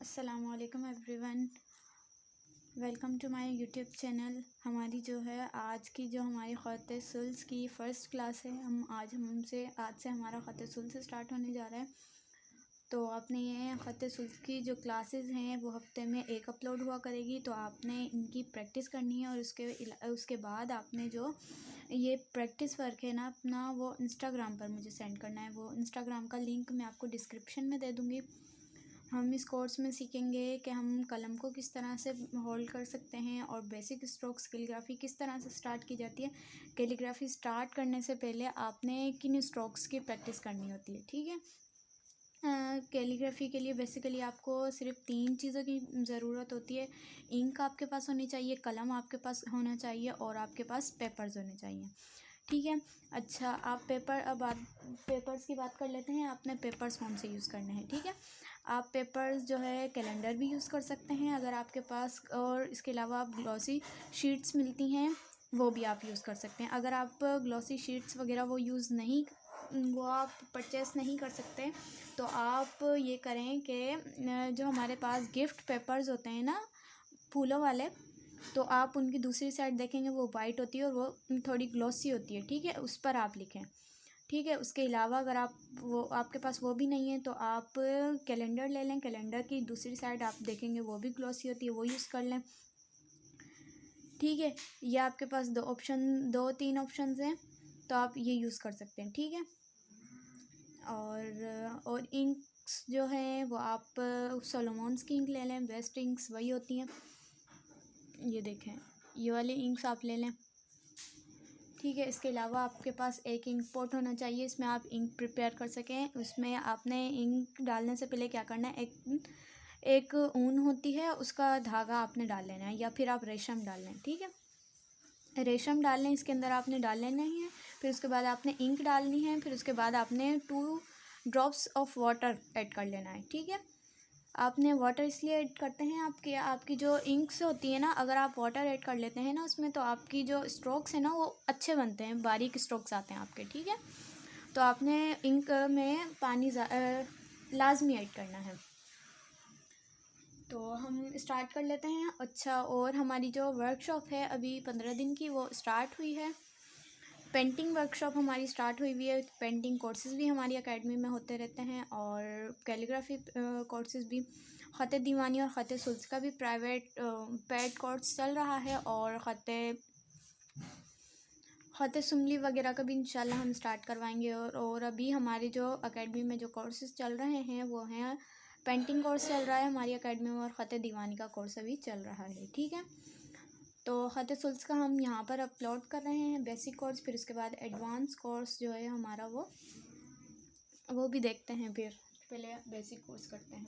अस्सलामुअलैकुम everyone, welcome to my YouTube channel. हमारी जो है आज की जो हमारी ख़त सुल्स की फ़र्स्ट क्लास है। आज से हमारा ख़त सुल्स स्टार्ट होने जा रहा है। तो आपने ये ख़त सुल्स की जो क्लासेस हैं वो हफ्ते में एक अपलोड हुआ करेगी। तो आपने इनकी प्रैक्टिस करनी है और उसके बाद आपने जो ये प्रैक्टिस वर्क है ना अपना, वो इंस्टाग्राम पर मुझे सेंड करना है। वो इंस्टाग्राम का लिंक मैं आपको डिस्क्रिप्शन में दे दूँगी। हम इस कोर्स में सीखेंगे कि हम कलम को किस तरह से होल्ड कर सकते हैं और बेसिक स्ट्रोक्स कैलीग्राफी किस तरह से स्टार्ट की जाती है। कैलीग्राफी स्टार्ट करने से पहले आपने किन स्ट्रोक्स की प्रैक्टिस करनी होती है, ठीक है। कैलीग्राफी के लिए बेसिकली आपको सिर्फ 3 चीज़ों की ज़रूरत होती है। इंक आपके पास होनी चाहिए, कलम आपके पास होना चाहिए और आपके पास पेपर्स होने चाहिए, ठीक है। अच्छा, अब आप पेपर्स की बात कर लेते हैं। आपने पेपर्स कौन से यूज़ करने हैं, ठीक है। आप पेपर्स जो है कैलेंडर भी यूज़ कर सकते हैं अगर आपके पास, और इसके अलावा आप ग्लॉसी शीट्स मिलती हैं वो भी आप यूज़ कर सकते हैं। अगर आप ग्लॉसी शीट्स वगैरह वो आप परचेस नहीं कर सकते, तो आप ये करें कि जो हमारे पास गिफ्ट पेपर्स होते हैं ना, फूलों वाले, तो आप उनकी दूसरी साइड देखेंगे वो वाइट होती है और वो थोड़ी ग्लॉसी होती है, ठीक है। उस पर आप लिखें, ठीक है। उसके अलावा अगर आपके पास वो भी नहीं है तो आप कैलेंडर ले लें। कैलेंडर की दूसरी साइड आप देखेंगे वो भी ग्लॉसी होती है, वो यूज़ कर लें, ठीक है। ये आपके पास 2-3 ऑप्शन हैं, तो आप ये यूज़ कर सकते हैं, ठीक है। और इंक्स जो है वो आप सोलोमॉन्स की इंक ले लें। बेस्ट इंक्स वही होती हैं, ये देखें, ये वाली इंक्स आप ले लें, ठीक है। इसके अलावा आपके पास एक इंक पॉट होना चाहिए, इसमें आप इंक प्रिपेयर कर सकें। उसमें आपने इंक डालने से पहले क्या करना है, एक ऊन होती है, उसका धागा आपने डाल लेना है, या फिर आप रेशम डाल लें, ठीक है। रेशम डाल लें, इसके अंदर आपने डाल लेना ही है। फिर उसके बाद आपने इंक डालनी है। फिर उसके बाद आपने 2 ड्रॉप्स ऑफ वाटर ऐड कर लेना है, ठीक है। आपने वाटर इसलिए ऐड करते हैं, आपकी जो इंक्स होती है ना, अगर आप वाटर ऐड कर लेते हैं ना उसमें, तो आपकी जो स्ट्रोक्स है ना वो अच्छे बनते हैं, बारीक स्ट्रोक्स आते हैं आपके, ठीक है। तो आपने इंक में पानी लाजमी ऐड करना है। तो हम स्टार्ट कर लेते हैं। अच्छा, और हमारी जो वर्कशॉप है अभी 15 दिन की वो स्टार्ट हुई है। पेंटिंग वर्कशॉप हमारी स्टार्ट हुई है। पेंटिंग कोर्सेज़ भी हमारी एकेडमी में होते रहते हैं और कैलीग्राफी कोर्सेज़ भी। ख़त दीवानी और ख़त सुल्स का भी प्राइवेट पेड कोर्स चल रहा है, और ख़त सुमली वगैरह का भी इंशाल्लाह हम स्टार्ट करवाएंगे। और अभी हमारे जो एकेडमी में जो कोर्सेज़ चल रहे हैं वो हैं, पेंटिंग कोर्स चल रहा है हमारी एकेडमी में और ख़त दीवानी का कोर्स अभी चल रहा है, ठीक है। तो ख़त सुल्स का हम यहाँ पर अपलोड कर रहे हैं बेसिक कोर्स। फिर उसके बाद एडवांस कोर्स जो है हमारा वो भी देखते हैं। फिर पहले बेसिक कोर्स करते हैं।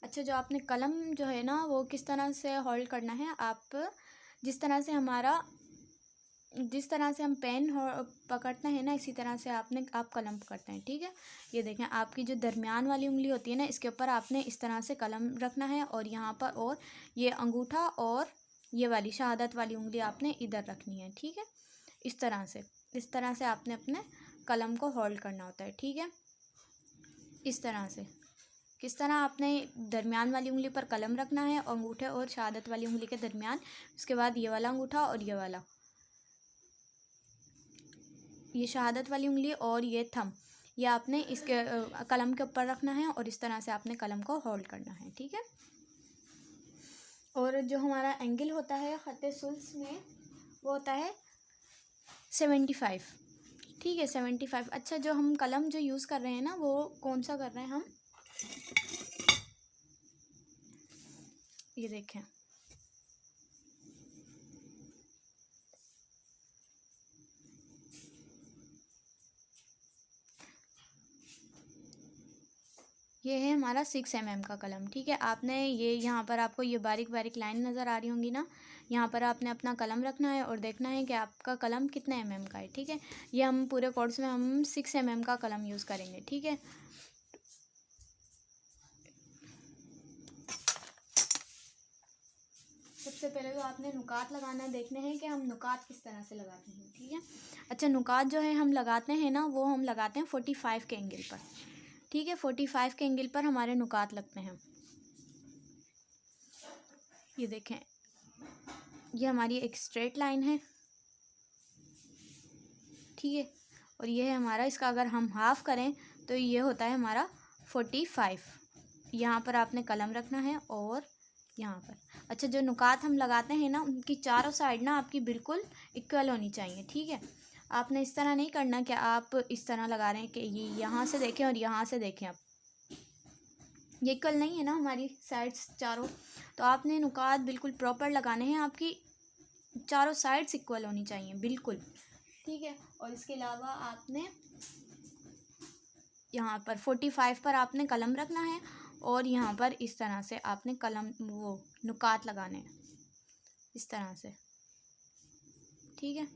अच्छा, जो आपने कलम जो है ना वो किस तरह से होल्ड करना है, आप जिस तरह से हम पेन पकड़ते हैं ना, इसी तरह से आप कलम पकड़ते हैं, ठीक है। ये देखें, आपकी जो दरमियान वाली उंगली होती है ना, इसके ऊपर आपने इस तरह से कलम रखना है, और यहाँ पर और ये अंगूठा और ये वाली शहादत वाली उंगली आपने इधर रखनी है, ठीक है। इस तरह से आपने अपने कलम को होल्ड करना होता है, ठीक है। इस तरह से किस तरह आपने दरमियान वाली उंगली पर कलम रखना है, अंगूठे और शहादत वाली उंगली के दरमियान। उसके बाद ये वाला अंगूठा और ये शहादत वाली उंगली और ये थंब, ये आपने इसके कलम के ऊपर रखना है, और इस तरह से आपने कलम को होल्ड करना है, ठीक है। और जो हमारा एंगल होता है ख़त सुल्स में वो होता है 75, ठीक है, 75। अच्छा, जो हम कलम जो यूज़ कर रहे हैं ना वो कौन सा कर रहे हैं हम, ये देखें, ये है हमारा 6 mm का कलम, ठीक है। आपने ये यहाँ पर आपको ये बारीक बारीक लाइन नज़र आ रही होंगी ना, यहाँ पर आपने अपना कलम रखना है और देखना है कि आपका कलम कितने mm का है, ठीक है। ये हम पूरे कोर्स में हम 6 mm का कलम यूज़ करेंगे, ठीक है। सबसे पहले तो आपने नुकात लगाना देखने हैं कि हम नुकात किस तरह से लगाते हैं, ठीक है। अच्छा, नुकात जो है हम लगाते हैं ना वो हम लगाते हैं 45 के एंगल पर, ठीक है। 45 के एंगल पर हमारे नुकात लगते हैं। ये देखें, ये हमारी एक स्ट्रेट लाइन है, ठीक है। और ये है हमारा, इसका अगर हम हाफ करें तो ये होता है हमारा 45। यहाँ पर आपने कलम रखना है और यहाँ पर। अच्छा, जो नुकात हम लगाते हैं ना, उनकी चारों साइड ना आपकी बिल्कुल इक्वल होनी चाहिए, ठीक है। आपने इस तरह नहीं करना कि आप इस तरह लगा रहे हैं कि ये यहाँ से देखें और यहाँ से देखें। आप ये इक्वल नहीं है ना हमारी साइड्स चारों, तो आपने नुकात बिल्कुल प्रॉपर लगाने हैं, आपकी चारों साइड्स इक्वल होनी चाहिए बिल्कुल, ठीक है। और इसके अलावा आपने यहाँ पर 45 पर आपने कलम रखना है और यहाँ पर इस तरह से आपने कलम वो नुकात लगाने हैं इस तरह से, ठीक है।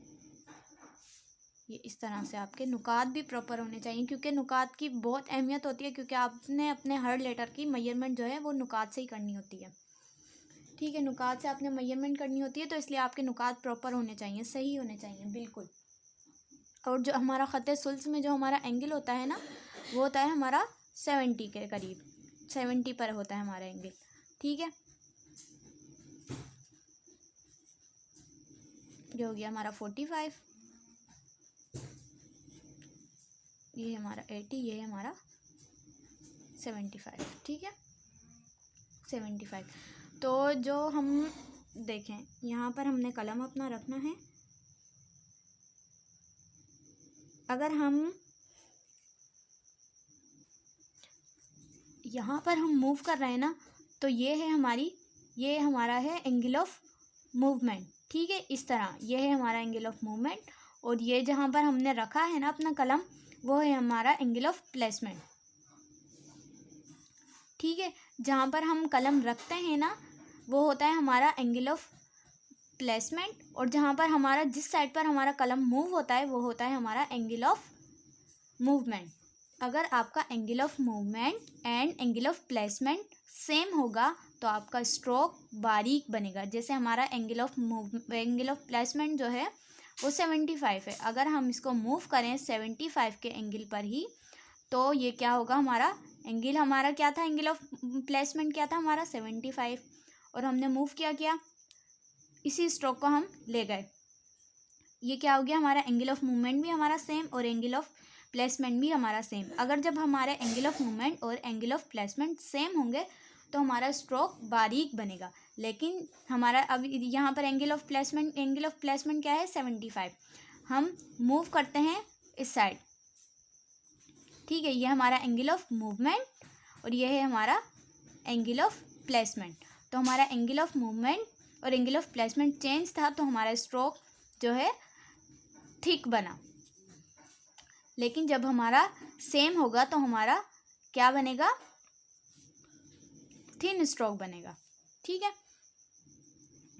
ये इस तरह से आपके नुकात भी प्रॉपर होने चाहिए, क्योंकि नुकात की बहुत अहमियत होती है, क्योंकि आपने अपने हर लेटर की मेजरमेंट जो है वो नुकात से ही करनी होती है, ठीक है। नुकात से आपने मेजरमेंट करनी होती है, तो इसलिए आपके नुकात प्रॉपर होने चाहिए, सही होने चाहिए बिल्कुल। और जो हमारा ख़त सुल्स में जो हमारा एंगल होता है ना, वो होता है हमारा 70 के करीब, 70 पर होता है हमारा एंगल, ठीक है। ये हो गया हमारा 45, ये हमारा 80, ये है हमारा 75, ठीक है। 75। तो जो हम देखें, यहाँ पर हमने कलम अपना रखना है। अगर हम यहाँ पर हम मूव कर रहे हैं ना, तो ये है हमारी, ये हमारा है एंगल ऑफ मूवमेंट, ठीक है। इस तरह ये है हमारा एंगल ऑफ मूवमेंट, और ये जहाँ पर हमने रखा है ना अपना कलम, वो है हमारा एंगल ऑफ प्लेसमेंट, ठीक है। जहाँ पर हम कलम रखते हैं ना, वो होता है हमारा एंगल ऑफ प्लेसमेंट, और जहाँ पर हमारा जिस साइड पर हमारा कलम मूव होता है वो होता है हमारा एंगल ऑफ मूवमेंट। अगर आपका angle of movement and angle of placement same होगा तो आपका स्ट्रोक बारीक बनेगा। जैसे हमारा एंगल ऑफ प्लेसमेंट जो है वो 75 है, अगर हम इसको मूव करें 75 के एंगल पर ही, तो ये क्या होगा, हमारा एंगल, हमारा क्या था, एंगल ऑफ प्लेसमेंट क्या था हमारा 75, और हमने मूव क्या इसी स्ट्रोक को हम ले गए, ये क्या हो गया, हमारा एंगल ऑफ मूवमेंट भी हमारा सेम और एंगल ऑफ प्लेसमेंट भी हमारा सेम। अगर जब हमारे एंगल ऑफ मूवमेंट और एंगल ऑफ प्लेसमेंट सेम होंगे तो हमारा स्ट्रोक बारीक बनेगा। लेकिन हमारा अब यहाँ पर एंगल ऑफ प्लेसमेंट क्या है 75, हम मूव करते हैं इस साइड, ठीक है। ये हमारा एंगल ऑफ मूवमेंट और ये है हमारा एंगल ऑफ प्लेसमेंट। तो हमारा एंगल ऑफ मूवमेंट और एंगल ऑफ प्लेसमेंट चेंज था, तो हमारा स्ट्रोक जो है थिक बना। लेकिन जब हमारा सेम होगा तो हमारा क्या बनेगा, थिन स्ट्रोक बनेगा, ठीक है।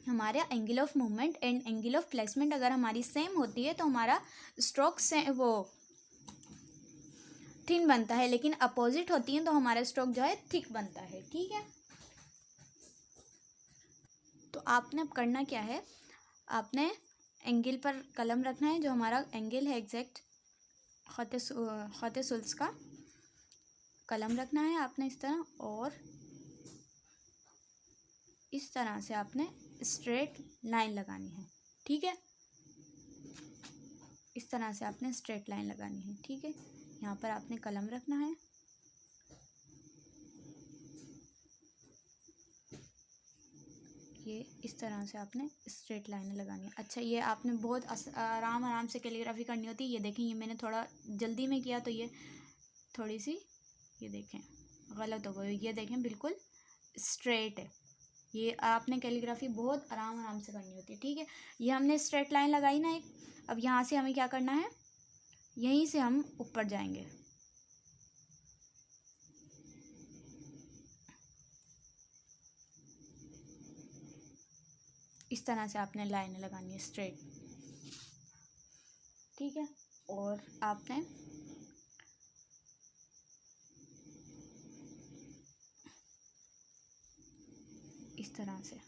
हमारा angle of movement and angle of placement अगर हमारी सेम होती है तो हमारा स्ट्रोक से वो थिन बनता है, लेकिन अपोजिट होती है तो हमारा स्ट्रोक जो है थिक बनता है, ठीक है। तो आपने अब करना क्या है, आपने एंगल पर कलम रखना है, जो हमारा एंगल है एग्जैक्ट ख़त सुल्स का कलम रखना है आपने इस तरह, और इस तरह से आपने स्ट्रेट लाइन लगानी है, ठीक है। इस तरह से आपने स्ट्रेट लाइन लगानी है, ठीक है। यहाँ पर आपने कलम रखना है, ये इस तरह से आपने स्ट्रेट लाइन लगानी है। अच्छा, ये आपने बहुत आराम से कैलीग्राफी करनी होती है। ये देखें, ये मैंने थोड़ा जल्दी में किया तो ये थोड़ी सी, ये देखें गलत हो गई। ये देखें बिल्कुल स्ट्रेट है। ये आपने कैलीग्राफी बहुत आराम से करनी होती है, ठीक है। ये हमने स्ट्रेट लाइन लगाई ना एक, अब यहाँ से हमें क्या करना है, यहीं से हम ऊपर जाएंगे, इस तरह से आपने लाइन लगानी है स्ट्रेट, ठीक है। और आपने इस तरह से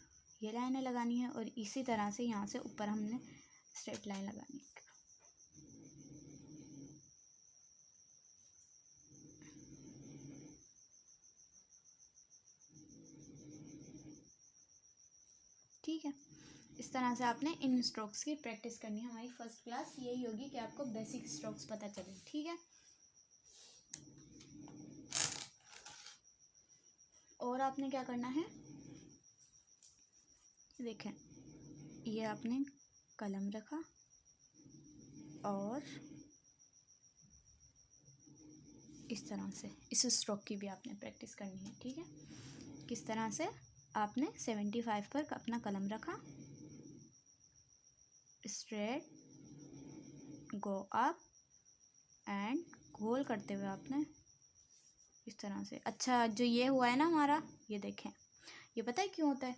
ये लाइनें लगानी है, और इसी तरह से यहाँ से ऊपर हमने स्ट्रेट लाइन लगानी है। ठीक है। इस तरह से आपने इन स्ट्रोक्स की प्रैक्टिस करनी है। हमारी फर्स्ट क्लास यही होगी कि आपको बेसिक स्ट्रोक्स पता चले, ठीक है। और आपने क्या करना है, देखें ये आपने कलम रखा और इस तरह से इस स्ट्रोक की भी आपने प्रैक्टिस करनी है, ठीक है। किस तरह से, आपने 75 पर अपना कलम रखा, स्ट्रेट गो अप एंड गोल करते हुए आपने इस तरह से। अच्छा, जो ये हुआ है ना हमारा, ये देखें, ये पता है क्यों होता है?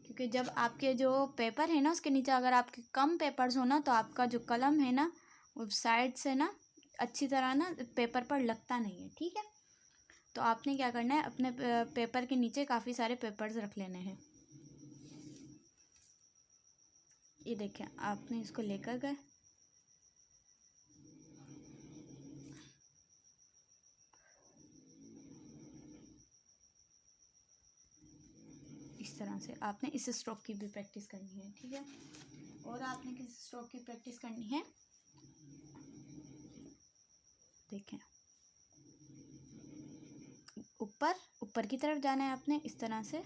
क्योंकि जब आपके जो पेपर है ना उसके नीचे अगर आपके कम पेपर्स हो ना तो आपका जो कलम है ना वो साइड से ना अच्छी तरह ना पेपर पर लगता नहीं है, ठीक है। तो आपने क्या करना है, अपने पेपर के नीचे काफ़ी सारे पेपर्स रख लेने हैं। ये देखें, आपने इसको लेकर गए, इस तरह से आपने इस स्ट्रोक की भी प्रैक्टिस करनी है, ठीक है। और आपने किस स्ट्रोक की प्रैक्टिस करनी है, देखें ऊपर ऊपर की तरफ जाना है आपने इस तरह से,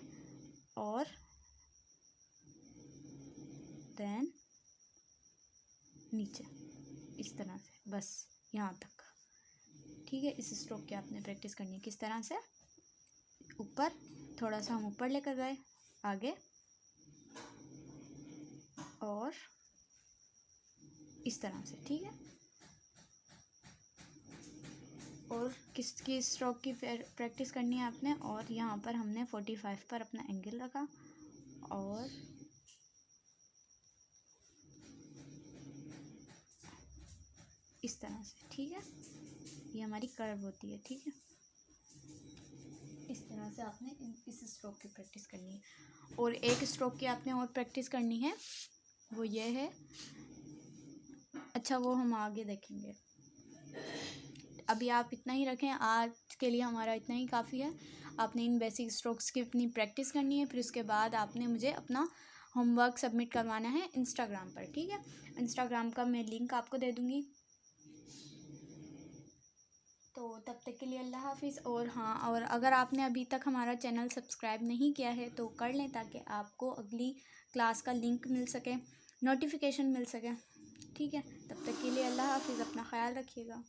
और देन नीचे इस तरह से, बस यहाँ तक, ठीक है। इस स्ट्रोक की आपने प्रैक्टिस करनी है। किस तरह से, ऊपर थोड़ा सा हम ऊपर लेकर गए, आगे, और इस तरह से, ठीक है। और किसकी स्ट्रोक की प्रैक्टिस करनी है आपने, और यहाँ पर हमने 45 पर अपना एंगल रखा और इस तरह से, ठीक है। ये हमारी कर्व होती है, ठीक है। इस तरह से आपने इस स्ट्रोक की प्रैक्टिस करनी है। और एक स्ट्रोक की आपने और प्रैक्टिस करनी है, वो ये है, अच्छा वो हम आगे देखेंगे, अभी आप इतना ही रखें। आज के लिए हमारा इतना ही काफ़ी है। आपने इन बेसिक स्ट्रोक्स की अपनी प्रैक्टिस करनी है, फिर उसके बाद आपने मुझे अपना होमवर्क सबमिट करवाना है इंस्टाग्राम पर, ठीक है। इंस्टाग्राम का मैं लिंक आपको दे दूँगी। तो तब तक के लिए अल्लाह हाफिज़। और हाँ, और अगर आपने अभी तक हमारा चैनल सब्सक्राइब नहीं किया है तो कर लें, ताकि आपको अगली क्लास का लिंक मिल सके, नोटिफिकेशन मिल सके, ठीक है। तब तक के लिए अल्लाह हाफिज़, अपना ख्याल रखिएगा।